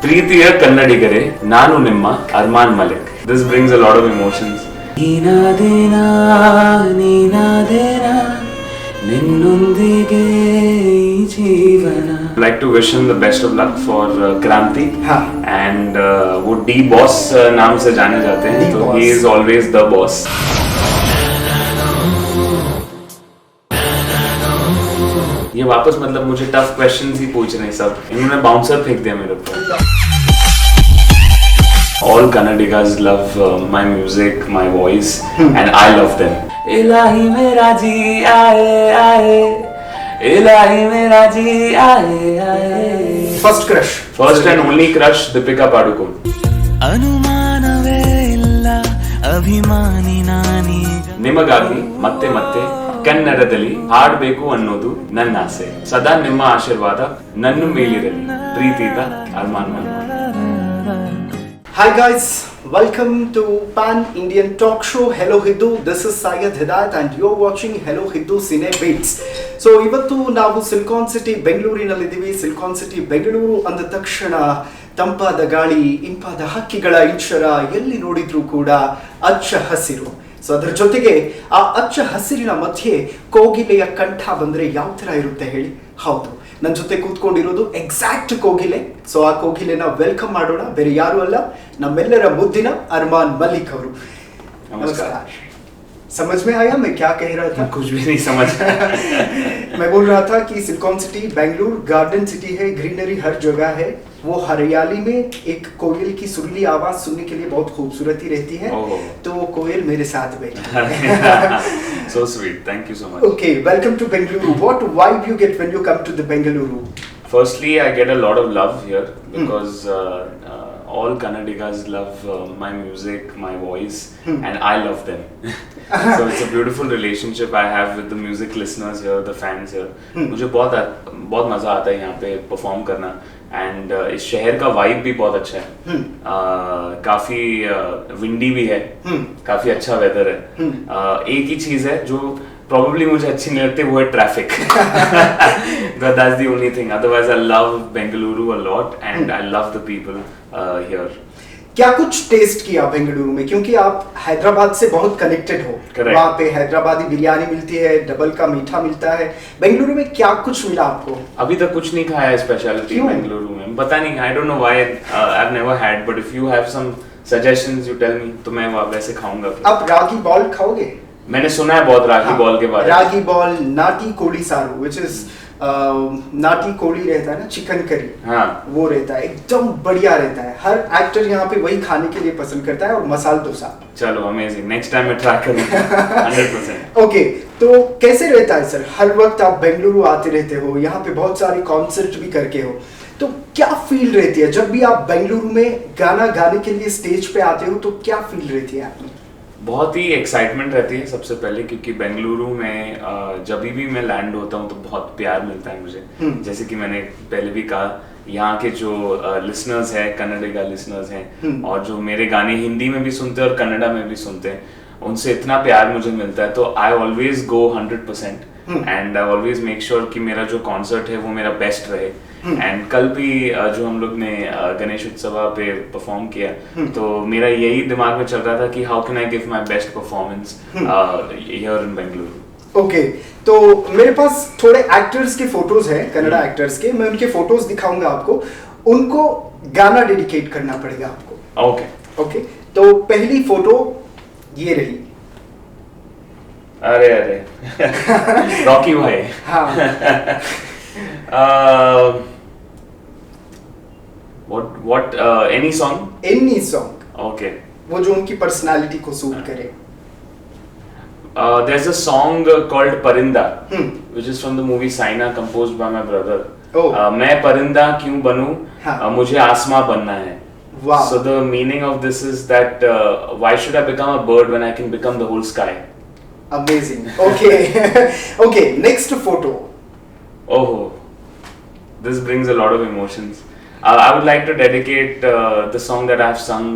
ಪ್ರೀತಿಯ ಕನ್ನಡಿಗರೇ, ನಾನು ನಿಮ್ಮ Arman Malik. This brings a lot of emotions. ನೀನಾದೇನಾ ನೀನಾದೇನಾ ನಿನ್ನೊಂದಿಗೆ ಜೀವನ. I'd like to wish him the best of luck for Kranti and वो D boss नाम से जाने जाते हैं, तो he is always the boss. ये वापस मतलब मुझे टफ क्वेश्चंस ही पूछ रहे हैं सब. इन्होंने बाउंसर फेंक दिया मेरे ऊपर. All Kannadigas love my music, my voice, and I love them. इलाही मेरा जी आए आए, इलाही मेरा जी आए आए. First and only crush, Deepika Padukone. ಅನುಮಾನವೇ ಇಲ್ಲ ಅಭಿಮಾನಿ ನಾನೀಗ. ನಿಮಗಾಗಿ ಮತ್ತೆ ಮತ್ತೆ ಕನ್ನಡದಲ್ಲಿ ಹಾಡಬೇಕು ಅನ್ನೋದು ನನ್ನ ಆಸೆ. ಸದಾ ನಿಮ್ಮ ಆಶೀರ್ವಾದ ನನ್ನ ಮೇಲಿರಲಿ. ಪ್ರೀತಿಯಿಂದ Arman Malik. Hi guys, welcome to Pan Indian Talk Show. Hello Hiddu, this is Syed Hidayat and you're watching Hello Hiddu Cine Beats. So ಇವತ್ತು ನಾವು ಸಿಲಿಕಾನ್ ಸಿಟಿ ಬೆಂಗಳೂರಿನಲ್ಲಿದ್ದೀವಿ. ಸಿಲಿಕಾನ್ ಸಿಟಿ ಬೆಂಗಳೂರು ಅಂದ ತಕ್ಷಣ ತಂಪಾದ ಗಾಳಿ, ಇಂಪಾದ ಹಕ್ಕಿಗಳ ಇಂಚರ, ಎಲ್ಲಿ ನೋಡಿದ್ರೂ ಕೂಡ ಅಚ್ಚ ಹಸಿರು. ಸೊ ಅದರ ಜೊತೆಗೆ ಆ ಅಚ್ಚ ಹಸಿರಿನ ಮಧ್ಯೆ ಕೋಗಿಲೆಯ ಕಂಠ ಬಂದ್ರೆ ಯಾವ ತರ ಇರುತ್ತೆ ಹೇಳಿ? ಹೌದು, ನನ್ನ ಜೊತೆ ಕೂತ್ಕೊಂಡಿರೋದು ಎಕ್ಸಾಕ್ಟ್ ಕೋಗಿಲೆ. ಸೊ ಆ ಕೋಗಿಲೆನ ವೆಲ್ಕಮ್ ಮಾಡೋಣ. ಬೇರೆ ಯಾರು ಅಲ್ಲ, ನಮ್ಮೆಲ್ಲರ ಮುದ್ದಿನ ಅರ್ಮಾನ್ ಮಲಿಕ್ ಅವರು. नमस्कार. समझ में आया मैं क्या कह रहा था? कुछ भी नहीं समझ. मैं बोल रहा था कि silicon city Bengaluru garden city है, ग्रीनरी हर जगह है. वो हरियाली में एक कोयल की सुरीली आवाज सुनने के लिए बहुत खूबसूरती रहती है. तो वो कोयल मेरे साथ बैठी. So sweet, thank you so much. Okay, welcome to Bengaluru. What vibe you get when you come to the Bengaluru? Firstly, I get a lot of love here because all Kannadigas love my music, my voice, and I love them. So it's a beautiful relationship I have with the music listeners here, the fans here. मुझे बहुत मज़ा आता है यहाँ पे perform करना. And इस शहर का वाइब भी बहुत अच्छा है. काफ़ी विंडी भी है, काफ़ी अच्छा वेदर है. एक ही चीज़ है जो probably मुझे अच्छी नहीं लगती, वो है traffic. That's the only thing. Otherwise I love Bengaluru a lot and I love the people here. क्या कुछ टेस्ट किया बेंगलुरु में, क्योंकि आप हैदराबाद से बहुत कनेक्टेड हो. वहाँ पे हैदराबादी बिरयानी मिलती है, डबल का मीठा मिलता है. बेंगलुरु में क्या कुछ मिला आपको? अभी तक कुछ नहीं खाया है स्पेशलिटी बेंगलुरु में. पता नहीं, I don't know why I've never had, but if you have some suggestions you tell me, तो मैं वैसे खाऊंगा. आप रागी बॉल खाओगे? मैंने सुना है बहुत रागी बॉल के बारे में. रागी बॉल, नाटी कोली सारू, which is नाटी कोली रहता है ना, चिकन करी. हाँ, वो रहता है, एकदम बढ़िया रहता है. हर एक्टर यहाँ पे वही खाने के लिए पसंद करता है. और मसाला डोसा. चलो अमेजिंग, नेक्स्ट टाइम मैं ट्राई करूंगा. 100%. ओके, तो कैसे रहता है सर? हर वक्त आप बेंगलुरु आते रहते हो, यहाँ पे बहुत सारी कॉन्सर्ट भी करके हो, तो क्या फील रहती है जब भी आप बेंगलुरु में गाना गाने के लिए स्टेज पे आते हो? तो क्या फील रहती है आपने? बहुत ही एक्साइटमेंट रहती है सबसे पहले, क्योंकि बेंगलुरु में जब भी मैं लैंड होता हूँ तो बहुत प्यार मिलता है मुझे. जैसे कि मैंने पहले भी कहा, यहाँ के जो लिसनर्स हैं, कन्नडिगा लिसनर्स हैं, और जो मेरे गाने हिंदी में भी सुनते हैं और कन्नडा में भी सुनते हैं, उनसे इतना प्यार मुझे मिलता है. तो I always go 100% and I always make sure कि मेरा जो कॉन्सर्ट है वो मेरा बेस्ट रहे. एंड कल भी जो हम लोग ने गणेश उत्सव पे परफॉर्म किया, तो मेरा यही दिमाग में चल रहा था कि how can I give my best performance here in Bengaluru. Okay, तो मेरे पास थोड़े एक्टर्स के फोटोज हैं, कन्नड़ा एक्टर्स के. मैं उनके फोटोज दिखाऊंगा आपको. उनको गाना डेडिकेट करना पड़ेगा आपको. ओके ओके, तो पहली फोटो ये रही. अरे अरे रॉकी भाई. हाँ. What any song? Any song. Okay. वो जो उनकी पर्सनालिटी को सूट करे. There's a song called Parinda, which is from the movie Saina, composed by my brother. मैं परिंदा क्यों बनूं, मुझे आसमां बनना है. Wow. So the meaning of this is that why should I become a bird when I can become the whole sky? Amazing. Okay. Okay, next photo. Oh, this brings a lot of emotions. I would like to dedicate the song that I have sung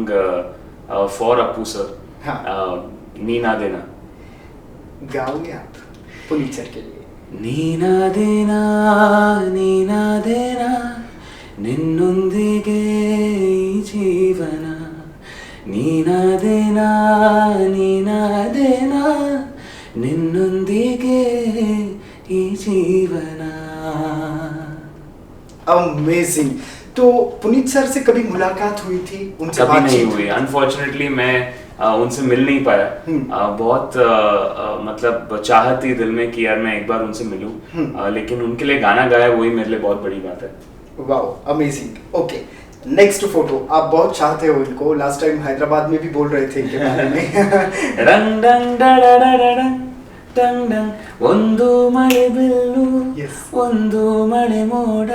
for Appu sir. Neena देना. गाओगे आप Puneet sir के लिए? नीना देना ನಿನ್ನೊಂದಿಗೆ ಈ ಜೀವನ ನೀನಾದೇನಾ ನೀನಾದೇನಾ ನಿನ್ನೊಂದಿಗೆ ಈ ಜೀವನ. अमेजिंग. तो पुनीत सर से कभी मुलाकात हुई थी? उनसे कभी नहीं बातचीत हुई अनफॉर्चुनेटली. मैं उनसे मिल नहीं पाया. बहुत मतलब चाहत थी दिल में कि यार मैं एक बार उनसे मिलूं. लेकिन उनके लिए गाना गाया वही मेरे लिए बहुत बड़ी बात है. Wow amazing. Okay next photo. आप बहुत चाहते हो इनको. लास्ट टाइम हैदराबाद में भी बोल रहे थे इनके बारे में. डंग डंग डडडडडंग डंग डंग ಒಂದು ಮಳೆ ಬಿಲ್ಲು ಒಂದು ಮಳೆ ಮೋಡ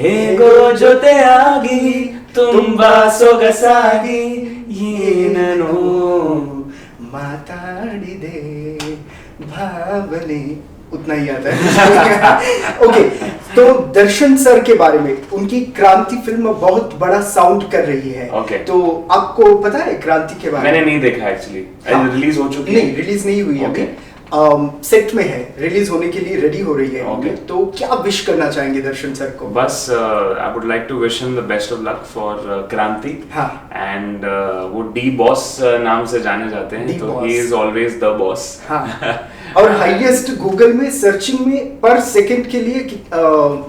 ಹೇಗೋ ಜೊತೆಯಾಗಿ ತುಂಬಾ ಸೊಗಸಾಗಿ ಏನೋ ಮಾತಾಡಿದೆ ಭಾವನೆ. उतना ही आता है. ओके तो दर्शन सर के बारे में, उनकी क्रांति फिल्म बहुत बड़ा साउंड कर रही है. Okay. तो आपको पता है क्रांति के बारे में? मैंने नहीं देखा एक्चुअली. रिलीज हो चुकी है? नहीं रिलीज नहीं हुई है अभी. सेट में है, रिलीज होने के लिए रेडी हो रही है. Okay. तो क्या विश करना चाहेंगे दर्शन सर को? बस I would like to wish him the best of luck for Kranti. हाँ. एंड वो डी बॉस नाम से जाने जाते हैं. तो he is always the boss. हाँ. और हाईएस्ट गूगल में सर्चिंग में पर सेकंड के लिए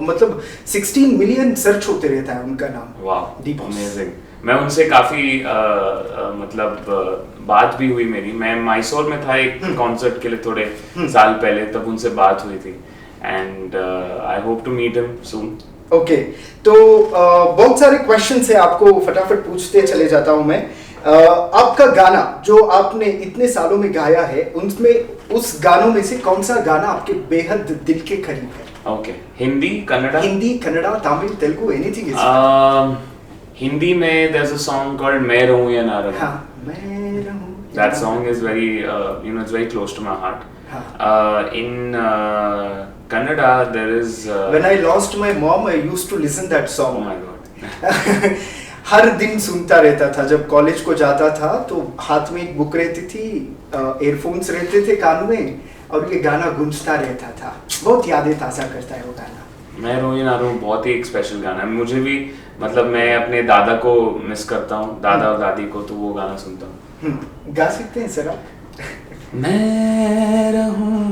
मतलब 16 मिलियन सर्च होते रहता है उनका नाम. वाह डी बॉस. अमेजिंग. मैं उनसे काफी मतलब बात भी हुई मेरी. मैं मैसूर में था एक कॉन्सर्ट के लिए थोड़े साल पहले, तब उनसे बात हुई थी. And I hope to meet him soon. Okay तो बहुत सारे क्वेश्चन है, आपको फटाफट पूछते चले जाता हूं मैं. आपका गाना जो आपने इतने सालों में गाया है, उनमें उस गानों में से कौन सा गाना आपके बेहद दिल के करीब है? Okay. Hindi Kannada? Hindi Kannada Tamil Telugu anything is. Hindi में there's a song called मैं रहूं या ना रहूं. हाँ, मैं रहूं. That song is very it's very close to my heart. In Kannada there is When I lost my mom I used to listen that song. Oh my god. हर दिन सुनता रहता था. जब कॉलेज को जाता था तो हाथ में एक बुक रहती थी, एयरफोन्स रहते थे कान में, और ये गाना गूंजता रहता था. बहुत यादें ताज़ा करता है वो गाना. मैं रहूं या ना रहूं बहुत ही एक स्पेशल गाना है. मुझे भी मतलब मैं अपने दादा को मिस करता हूँ, दादा और दादी को, तो वो गाना सुनता हूँ. गा सकते हैं सर आप? मैं रहूं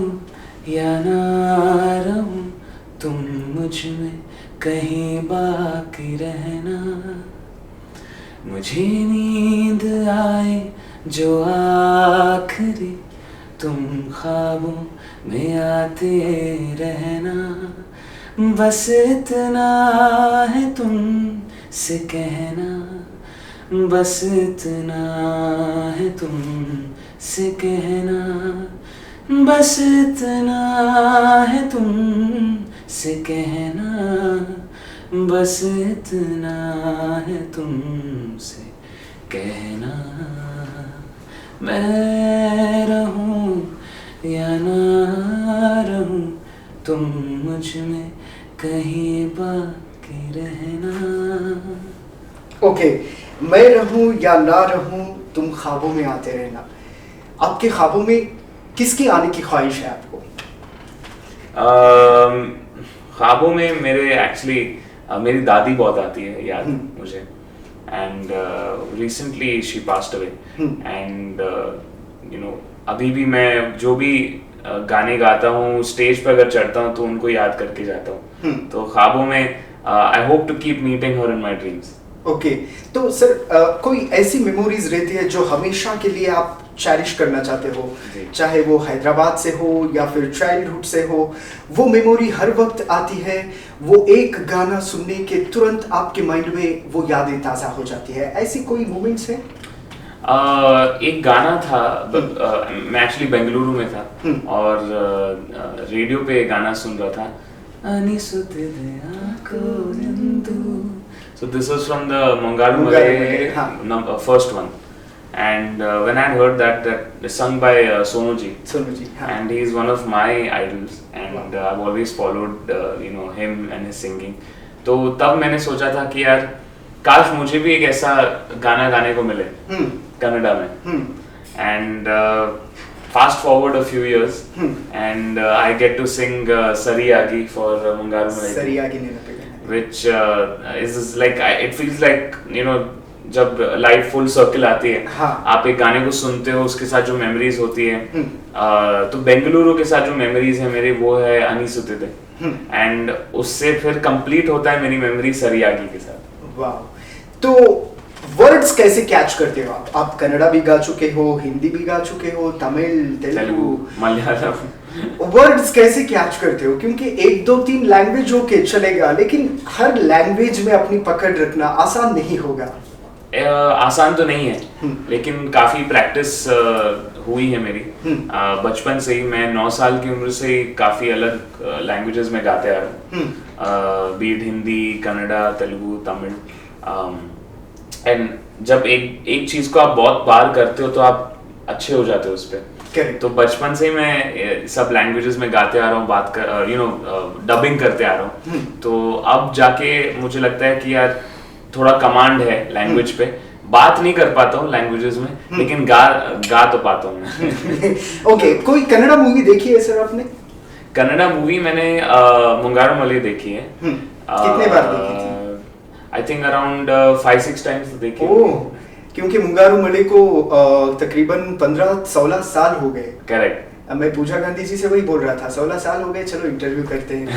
या ना रहूं तुम मुझ में कहीं बाकी रहना, मुझे नींद आए जो आखिरी तुम ख्वाबों में आते रहना, बस इतना है तुम से कहना, बस इतना है तुम से कहना, बस इतना है तुम से कहना, बस इतना है तुम से कहना, मैं रहूं या ना रहूं तुम मुझ में कहीं बाकी रहना. ओके मैं रहूं या ना रहूं तुम ख्वाबों में आते रहना. आपके ख्वाबों में किसकी आने की ख्वाहिश है आपको? ख्वाबों में मेरे एक्चुअली मेरी दादी बहुत आती है याद मुझे. And recently she passed away. And अभी भी मैं जो भी गाने गाता हूँ, स्टेज पर अगर चढ़ता हूँ तो उनको याद करके जाता हूँ. तो ख्वाबों में I hope to keep meeting her in my dreams. Okay तो सर कोई ऐसी मेमोरीज रहती है जो हमेशा के लिए आप चेरिश करना चाहते हो, चाहे वो हैदराबाद से हो या फिर चाइल्डहुड से हो, वो मेमोरी हर वक्त आती है, वो एक गाना सुनने के तुरंत आपके माइंड में वो यादें ताज़ा हो जाती है, ऐसी कोई मोमेंट्स है? एक गाना था, मैं एक्चुअली बेंगलुरु में था और रेडियो पे गाना सुन रहा था. So this was from the Mangalu Malay first one. And when I heard that sung by Sonu ji, and he is one of my idols, and I've always followed him and his singing. तो तब मैंने सोचा था कि यार काश मुझे भी एक ऐसा गाना गाने को मिले कन्नड़ा में. And fast forward a few years, and I get to sing Sariyagi for Mangalu Malay. Sariyagi which is like it feels like जब लाइफ फुल सर्किल आती है, हाँ. आप एक गाने को सुनते हो, उसके साथ जो मेमोरीज होती है, तो बेंगलुरु के साथ जो मेमोरीज है मेरे, वो है अनिसुते, एंड उससे फिर कंप्लीट होता है मेरी मेमोरी सरियागी के साथ। वाह, तो वर्ड्स कैसे कैच करते हो आप कन्नड़ा भी गा चुके हो, हिंदी भी गा चुके हो, तमिल, तेलुगु, मलयालम, वर्ड्स कैसे कैच करते हो? क्योंकि 1 2 3 लैंग्वेज ओके चलेगा, लेकिन हर लैंग्वेज में अपनी पकड़ रखना आसान नहीं होगा। आसान तो नहीं है, लेकिन काफी प्रैक्टिस हुई है मेरी। बचपन से ही, मैं 9 साल की उम्र से ही काफी अलग लैंग्वेजेस में गाते आ रहा हूँ, बीट हिंदी, कन्नड़ा, तेलुगु, तमिल। एंड जब एक चीज को आप बहुत बार करते हो तो आप अच्छे हो जाते हो उस पे। तो बचपन से ही मैं सब लैंग्वेजेस में गाते आ रहा हूँ, बात कर डबिंग करते आ रहा हूँ। तो अब जाके मुझे लगता है कि यार थोड़ा कमांड है लैंग्वेज पे। बात नहीं कर पाता हूँ लैंग्वेजेस में, लेकिन गा तो पाता हूँ मैं। ओके, कोई कन्नड़ा मूवी देखी है सर आपने? कन्नड़ा मूवी मैंने मुंगारू मली देखी है। कितने बार देखी थी? आई थिंक अराउंड 5-6 टाइम्स देखी। क्योंकि मुंगारू मली को तकरीबन 15-16 साल हो गए। करेक्ट। मैं पूजा गांधी जी से वही बोल रहा था, 16 साल हो गए, चलो इंटरव्यू करते हैं।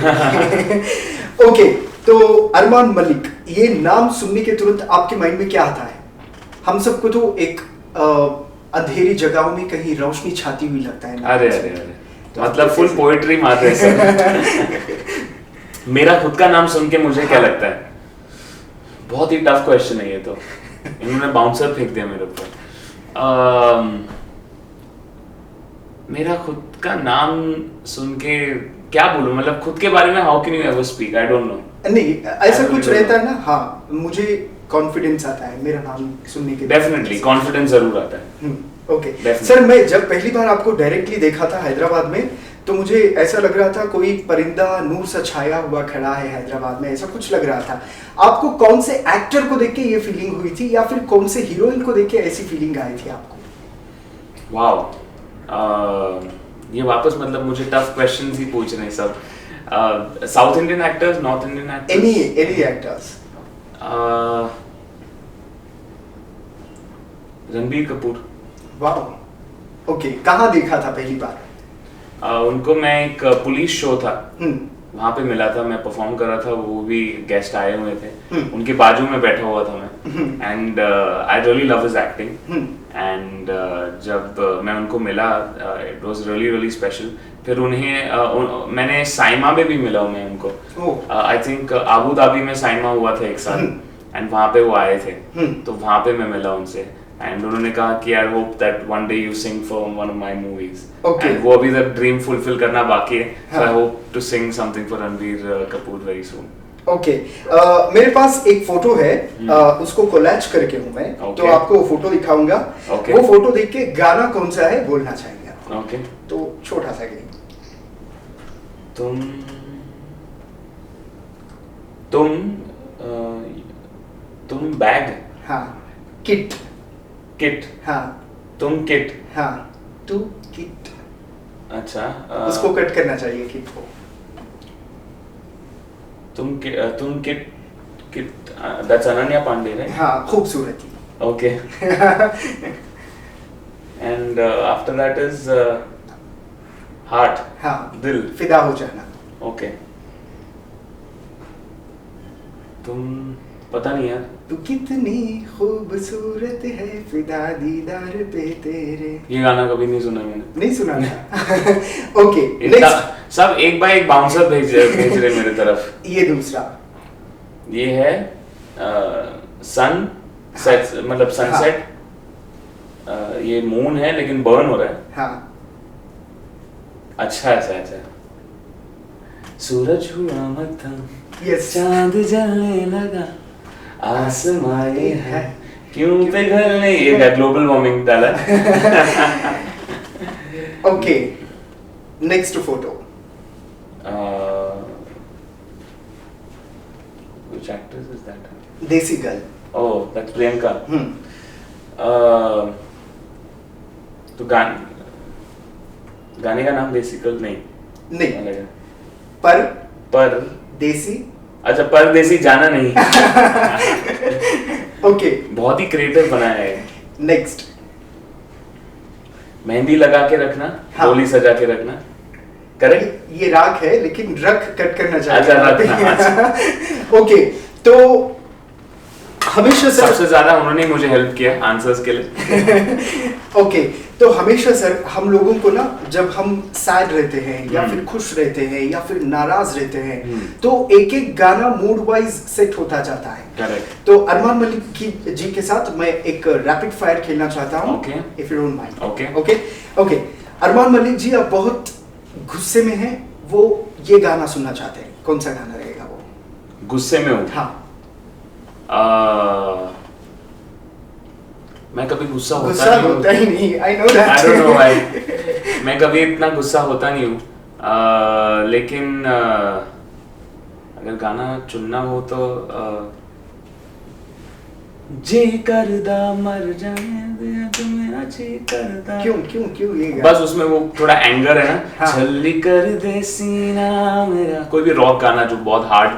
ओके, तो अरमान मलिक, ये नाम सुनने के तुरंत आपके माइंड में क्या आता है? हम सबको तो एक अंधेरी जगहों में कहीं रोशनी छाती हुई लगता है। अरे तो मतलब फुल पोएट्री मारते हैं सब। मेरा खुद का नाम सुन के मुझे क्या लगता है? बहुत ही टफ क्वेश्चन है ये तो। इन्होंने बाउंसर फेंक दिया मेरे ऊपर। मेरा खुद का नाम सुन के क्या बोलूं, मतलब खुद के बारे में how can you ever speak, I don't know. नहीं, ऐसा कुछ रहता है ना। हाँ, मुझे कॉन्फिडेंस आता है मेरा नाम सुनने के। डेफिनेटली कॉन्फिडेंस जरूर आता है। ओके सर, मैं जब पहली बार आपको डायरेक्टली देखा था हैदराबाद में, तो मुझे ऐसा लग रहा था कोई परिंदा नूर सा छाया हुआ खड़ा है हैदराबाद में, ऐसा कुछ लग रहा था। आपको कौन से एक्टर को देख के ये फीलिंग हुई थी, या फिर कौन से हीरोइन को देख के ऐसी फीलिंग आई थी आपको? वाओ, ये वापस मतलब मुझे टफ क्वेश्चंस ही पूछ रहे हैं सब। South Indian actors, north Indian actors, any actors. Ranbir Kapoor. Wow, okay, कहाँ देखा था पहली बार? उनको मैं एक पुलिस शो था, वहां पे मिला था, मैं परफॉर्म कर रहा था, वो भी गेस्ट आए हुए थे, उनके बाजू में बैठा हुआ था मैं। And I really love his acting. And जब मैं उनको मिला, it was really really special. फिर उन्हें मैंने साइमा में भी मिला हूँ मैं उनको। आई थिंक आबू धाबी में साइमा हुआ था एक साल, एंड वहां पे वो आए थे, तो वहां पे मैं मिला उनसे। एंड उन्होंने कहा कि I hope that one day you sing for one of my movies. And वो अभी तक ड्रीम फुलफिल करना बाकी है, so I hope to sing something for Ranbir Kapoor very soon. Okay, मेरे पास एक फोटो है, उसको कोलैज करके हूँ मैं, तो आपको फोटो दिखाऊंगा। वो फोटो देख के गाना कौन सा है बोलना चाहेंगे आप। ओके, तो छोटा सा गेम। तुम बैग। हाँ, किट। किट। हाँ, तुम किट। हाँ, तू किट। अच्छा, उसको कट करना चाहिए किट को। तुम किट दैट्स अनन्या पांडे, राइट? हाँ, खूबसूरती। Okay. And after that is heart. हाँ, दिल, फिदा हो जाना। ओके। तुम पता नहीं यार। तू कितनी खूबसूरत है, फिदा दीदार पे तेरे। ये गाना कभी नहीं सुना मैंने। नहीं सुना ना? Okay, next. सब एक बाय एक बाउंसर भेज रहे मेरे तरफ। ये दूसरा, ये है सन सेट, मतलब सनसेट। ये मून है लेकिन बर्न हो रहा है। हाँ, अच्छा। सूरज हुआ मध्यम, यस, चांद जलने लगा, आसमां ये है क्यों पिघलने, ये है ग्लोबल वार्मिंग डाला। Okay, next photo. Which actress is that? देसी गर्ल। Oh, that's Priyanka. तो गाने का नाम देसी गर्ल नहीं पर पर देसी। अच्छा, परदेसी जाना नहीं। ओके, बहुत ही क्रिएटिव बनाया है। नेक्स्ट, मेहंदी लगा के रखना, हाँ। डोली सजा के रखना, करेक्ट? ये राग है लेकिन रख कट करना चाहिए। अच्छा, रखना, ओके, तो हमेशा सर, सबसे ज्यादा उन्होंने मुझे हेल्प किया आंसर्स के लिए। ओके, तो हमेशा सर हम लोगों को ना, जब हम सैड रहते हैं या फिर खुश रहते हैं या फिर नाराज रहते हैं, तो एक एक गाना मूड वाइज सेट होता जाता है। करेक्ट। तो अरमान मलिक जी के साथ मैं एक रैपिड फायर खेलना चाहता हूँ, Okay. If you don't mind. Okay. Okay okay, Armaan Malik ji अब बहुत गुस्से में हैं, वो ये गाना सुनना चाहते हैं, कौन सा गाना रहेगा वो? गुस्से में हूँ? हाँ, मैं कभी गुस्सा गुस्सा होता ही नहीं, I know that. I don't know why। मैं कभी इतना गुस्सा होता नहीं हूँ, लेकिन अगर गाना चुनना हो तो जी करदा मर जाने दे मेरा जी करदा। क्यों क्यों क्यों ये गाना? बस उसमें वो थोड़ा एंगर है ना, हाँ। छल्ली कर दे सीना मेरा। कोई भी रॉक गाना जो बहुत हार्ड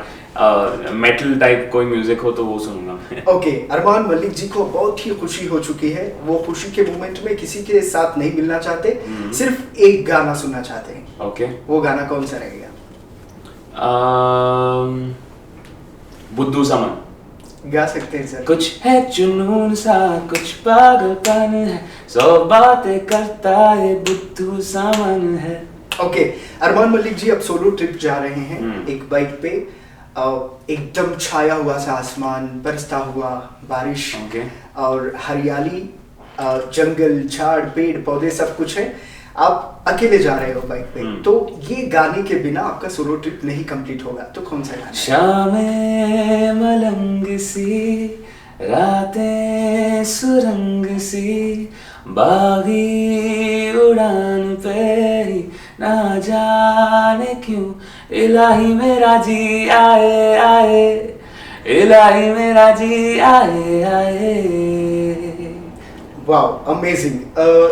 मेटल टाइप कोई म्यूजिक हो तो वो सुनूंगा मैं। ओके, अरमान मलिक जी को बहुत ही खुशी हो चुकी है, वो खुशी के मोमेंट में किसी के साथ नहीं मिलना चाहते, सिर्फ एक गाना सुनना चाहते हैं। ओके। वो गाना कौन सा रहेगा? बुद्धू समन। गा सकते हैं सर? कुछ है जुनून सा, कुछ पागलपन है, सौ बातें करता है, बुद्धू सामन है। ओके, अरमान मलिक जी अब सोलो ट्रिप जा रहे हैं, एक बाइक पे, एकदम छाया हुआ सा आसमान, बरसता हुआ बारिश, Okay. और हरियाली, जंगल, झाड़, पेड़ पौधे सब कुछ है। आप अकेले जा रहे हो बाइक पे, तो ये गाने के बिना आपका सोलो ट्रिप नहीं कंप्लीट होगा, तो कौन सा गाना? शामें मलंग सी, रातें सुरंग सी, बागी उड़ान पे ही ना जाने क्यों इलाही मेरा जी आए आए, इलाही मेरा जी आए आए। Wow, amazing.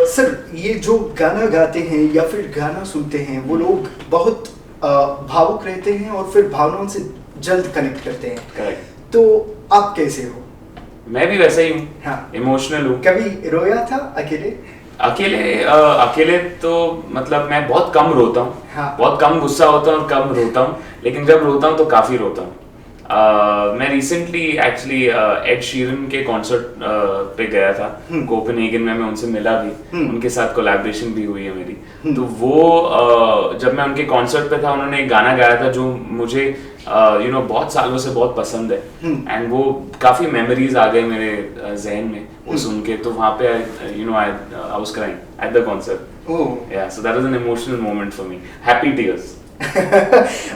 सर, ये जो गाना गाते हैं या फिर गाना सुनते हैं, वो लोग बहुत भावुक रहते हैं और फिर भावनाओं से जल्द कनेक्ट करते हैं। करेक्ट। तो आप कैसे हो? मैं भी वैसा ही हूँ। हाँ। इमोशनल हूँ। कभी रोया था अकेले? अकेले तो मतलब मैं बहुत कम रोता हूँ। हाँ। बहुत कम गुस्सा होता हूँ और कम रोता हूँ, लेकिन जब रोता हूँ तो काफी रोता हूँ। मैं रिसेंटली एक्चुअली एड शीरन के कॉन्सर्ट पे गया था कोपेनहेगन में। मैं उनसे मिला भी, उनके साथ कोलैबोरेशन भी हुई है मेरी। तो वो जब मैं उनके कॉन्सर्ट पे था, उन्होंने एक गाना गाया था जो मुझे बहुत सालों से बहुत पसंद है, एंड वो काफी मेमोरीज आ गए मेरे जहन में वो सुन के। तो वहाँ पे I was crying at the concert. Yeah so that was an emotional moment for me, happy tears.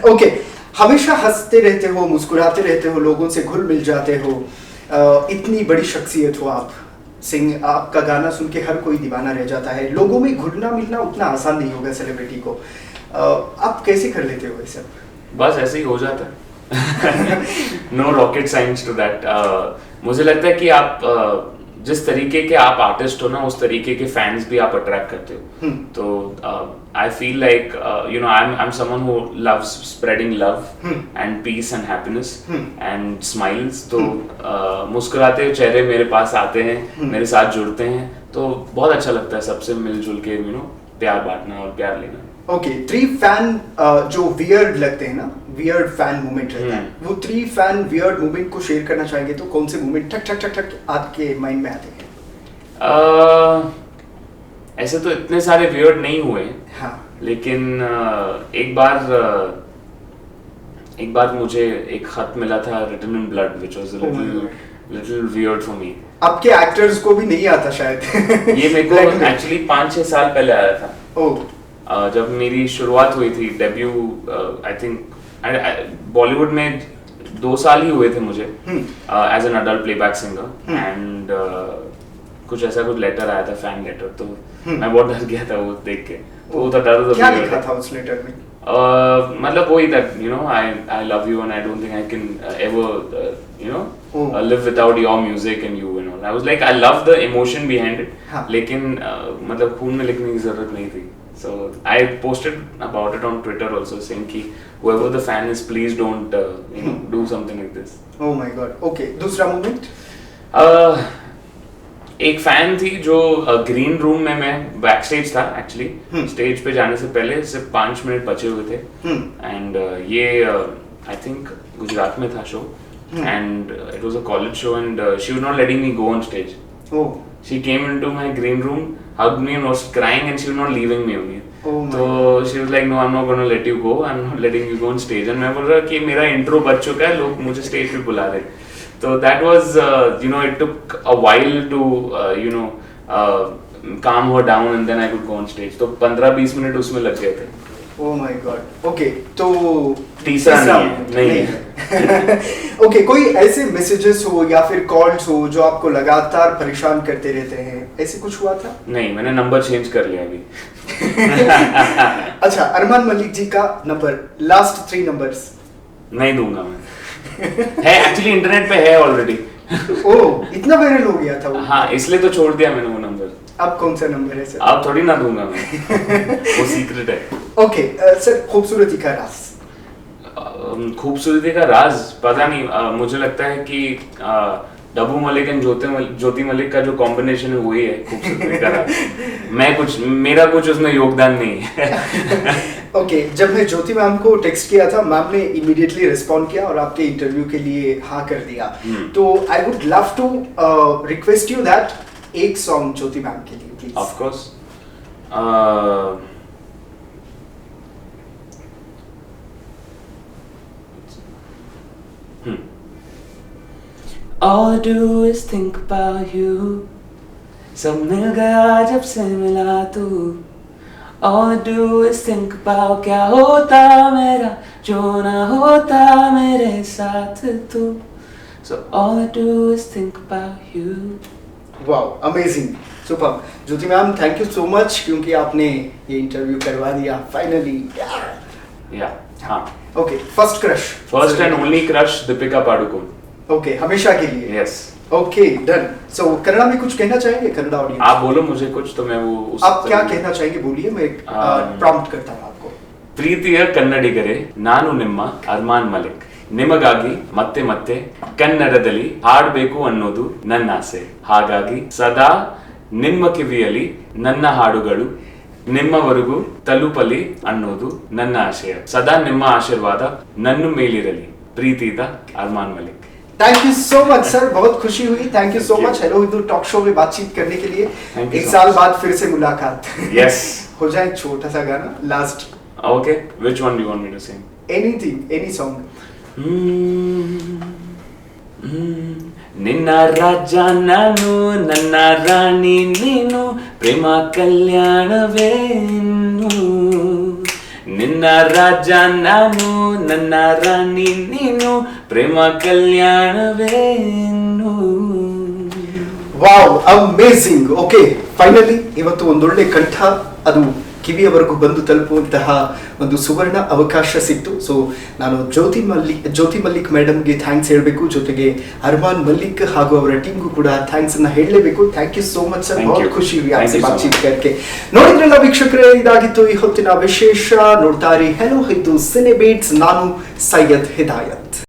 Okay, हमेशा हंसते रहते हो, मुस्कुराते रहते हो, लोगों से घुल मिल जाते हो, इतनी बड़ी शख्सियत हो आप। सिंह, आपका गाना सुन के हर कोई दीवाना रह जाता है। लोगों में घुलना मिलना उतना आसान नहीं होगा सेलिब्रिटी को, आप कैसे कर लेते हो ये सब? बस ऐसे ही हो जाता है। No rocket science to that. मुझे लगता है कि आप जिस तरीके के आप आर्टिस्ट हो ना, उस तरीके के फैंस भी आप अट्रैक्ट करते हो। तो I feel like I am someone who loves spreading love and peace and happiness and smiles. तो मुस्कुराते हुए चेहरे मेरे पास आते हैं, मेरे साथ जुड़ते हैं, तो बहुत अच्छा लगता है सबसे मिलजुल के प्यार बांटना और प्यार लेना। ओके, 3 फैन जो वियर्ड लगते हैं ना, वियर्ड फैन मूवमेंट रहता है, वो 3 फैन वियर्ड मूवमेंट को शेयर करना चाहेंगे तो कौन से मूवमेंट ठक ठक ठक ठक आपके माइंड में आते हैं? ऐसे तो इतने सारे वियर्ड नहीं हुए, हाँ। लेकिन एक बार मुझे एक खत मिला था written in blood which was a little weird for me. आपके एक्टर्स को भी नहीं आता शायद। ये मेरे को एक्चुअली 5-6 साल पहले आया था। ओह। जब मेरी शुरुआत हुई थी, डेब्यू, आई थिंक बॉलीवुड में 2 साल ही हुए थे मुझे as an adult playback singer, and कुछ लेटर आया था, फैन लेटर। तो मैं बहुत डर गया था वो देख के। तो वो डर क्या लिखा था उस लेटर में? मतलब वही था, I love you and I don't think I can ever live without your music and you know. I was like, I love the emotion behind it, लेकिन मतलब खून में लिखने की जरूरत नहीं थी। So I posted about it on Twitter also, saying कि whoever the fan is, please don't do something like this. Oh my God. Okay. दूसरा मोमेंट? एक फैन थी जो ग्रीन रूम में मैं बैक स्टेज था एक्चुअली, स्टेज पे जाने से पहले सिर्फ 5 मिनट बचे हुए थे, एंड ये आई थिंक गुजरात में था show, and it was a college show, and she was not letting me go on stage. She came into my green room, hugged me and was crying, and she was not leaving me only. So she was like, no, I'm not going to let you go. I'm not letting you go on stage. And मैं बोल रहा कि मेरा intro बच चुका है, लोग मुझे stage पे बुला रहे. So that was, it took a while to, calm her down, and then I could go on stage. तो 15-20 मिनट उसमें लग गए थे. Oh my God. Okay, तो तीसरा नहीं है. ओके, कोई ऐसे मैसेजेस हो या फिर कॉल्स हो जो आपको लगातार परेशान करते रहते हैं, ऐसे कुछ हुआ था? नहीं, मैंने नंबर चेंज कर लिया अभी. अच्छा, अरमान मलिक जी का नंबर, लास्ट 3 नंबर्स नहीं दूंगा मैं. है एक्चुअली, इंटरनेट पे है ऑलरेडी. ओह, इतना वायरल हो गया था वो? हाँ, इसलिए तो छोड़ दिया मैंने वो नंबर. अब कौन सा नंबर है सर? अब थोड़ी ना दूंगा मैं. वो सीक्रेट है. ओके सर, खूबसूरती का राज? खूबसूरती का राज पता नहीं, मुझे लगता है कि डब्बू मलिक एंड ज्योति मलिक का जो कॉम्बिनेशन है वही है खूबसूरती का राज. मेरा कुछ उसमें योगदान नहीं है. ओके, जब मैं ज्योति मैम को टेक्स्ट किया था, मैम ने इमीडिएटली रिस्पॉन्ड किया और आपके इंटरव्यू के लिए हाँ कर दिया. तो I would love to request you that एक सॉन्ग ज्योति मैम के लिए please. Of course. All I do is think about you. सब मिल गया जब से मिला तू. All I do is think about क्या होता मेरा जो ना होता मेरे साथ तू. So all I do is think about you. Wow, amazing, super. Jyoti ma'am, thank you so much क्योंकि आपने ये इंटरव्यू करवा दिया फाइनली. या हाँ. Okay, first crush? First and only crush Deepika Padukone. Okay, हमेशा के लिए? Yes. Okay, done. So Kannada में कुछ कहना चाहेंगे कन्नड़ा ऑडियंस? आप बोलो मुझे कुछ तो मैं वो आप क्या कहना चाहेंगे, बोलिए, मैं प्रॉम्प्ट करता हूँ आपको. ಪ್ರೀತಿಯ ಕನ್ನಡಿಗರೇ, ನಾನು ನಿಮ್ಮ ಅರ್ಮಾನ್ ಮಲಿಕ್. ನಿಮಗಾಗಿ ಮತ್ತೆ ಮತ್ತೆ ಕನ್ನಡದಲ್ಲಿ ಹಾಡಬೇಕು ಅನ್ನೋದು ನನ್ನ ಆಸೆ. ಹಾಗಾಗಿ ಸದಾ ನಿಮ್ಮ ಕಿವಿಯಲ್ಲಿ ನನ್ನ ಹಾಡುಗಳು ನಿಮ್ಮವರೆಗೂ ತಲುಪಲಿ ಅನ್ನೋದು ನನ್ನ ಆಶಯ. ಸದಾ ನಿಮ್ಮ ಆಶೀರ್ವಾದ ನನ್ನ ಮೇಲಿರಲಿ. ಪ್ರೀತಿದ Armaan Malik. Thank you so much sir, बहुत खुशी हुई. Thank you so much hello Hindu talk show में बातचीत करने के लिए. एक साल बाद फिर से मुलाकात. यस. हो जाए छोटा सा गाना last. Okay, which one do you want me to sing? Anything, any song. ನಿನ್ನ ರಾಜ ನಾನು, ನನ್ನ ರಾಣಿ ನೀನು, ಪ್ರೇಮ ಕಲ್ಯಾಣವೇನು. ನಿನ್ನ ರಾಜ ನಾನು, ನನ್ನ ರಾಣಿ ನೀನು, ಪ್ರೇಮ ಕಲ್ಯಾಣವೇನು. Wow, amazing. ಓಕೆ, ಫೈನಲಿ ಇವತ್ತು ಒಂದೊಳ್ಳೆ ಕಂಠ ಅದು ಕಿವಿಯವರೆಗೂ ಬಂದು ತಲುಪುವಂತಹ ಒಂದು ಸುವರ್ಣ ಅವಕಾಶ ಸಿಕ್ತು. ಸೊ ನಾನು ಜ್ಯೋತಿ ಮಲ್ಲಿಕ್ ಮೇಡಮ್ಗೆ ಥ್ಯಾಂಕ್ಸ್ ಹೇಳಬೇಕು, ಜೊತೆಗೆ ಅರ್ಮಾನ್ ಮಲ್ಲಿಕ್ ಹಾಗೂ ಅವರ ಟೀಮ್ಗೂ ಕೂಡ ಥ್ಯಾಂಕ್ಸ್ ಅನ್ನ ಹೇಳಲೇಬೇಕು. Thank you so much sir, बहुत ಖುಷಿ हुई आपसे बातचीत करके. ನೋಡಿದ್ರಲ್ಲ ವೀಕ್ಷಕರೇ, ಇದಾಗಿತ್ತು ಈ ಹೊತ್ತಿನ ವಿಶೇಷ. ನೋಡ್ತಾ ಇರಿ ಹೆಲೋ ಹಿಂದೂ ಸಿನೆ ಬೀಟ್ಸ್. ನಾನು ಸೈಯದ್ ಹಿದಾಯತ್.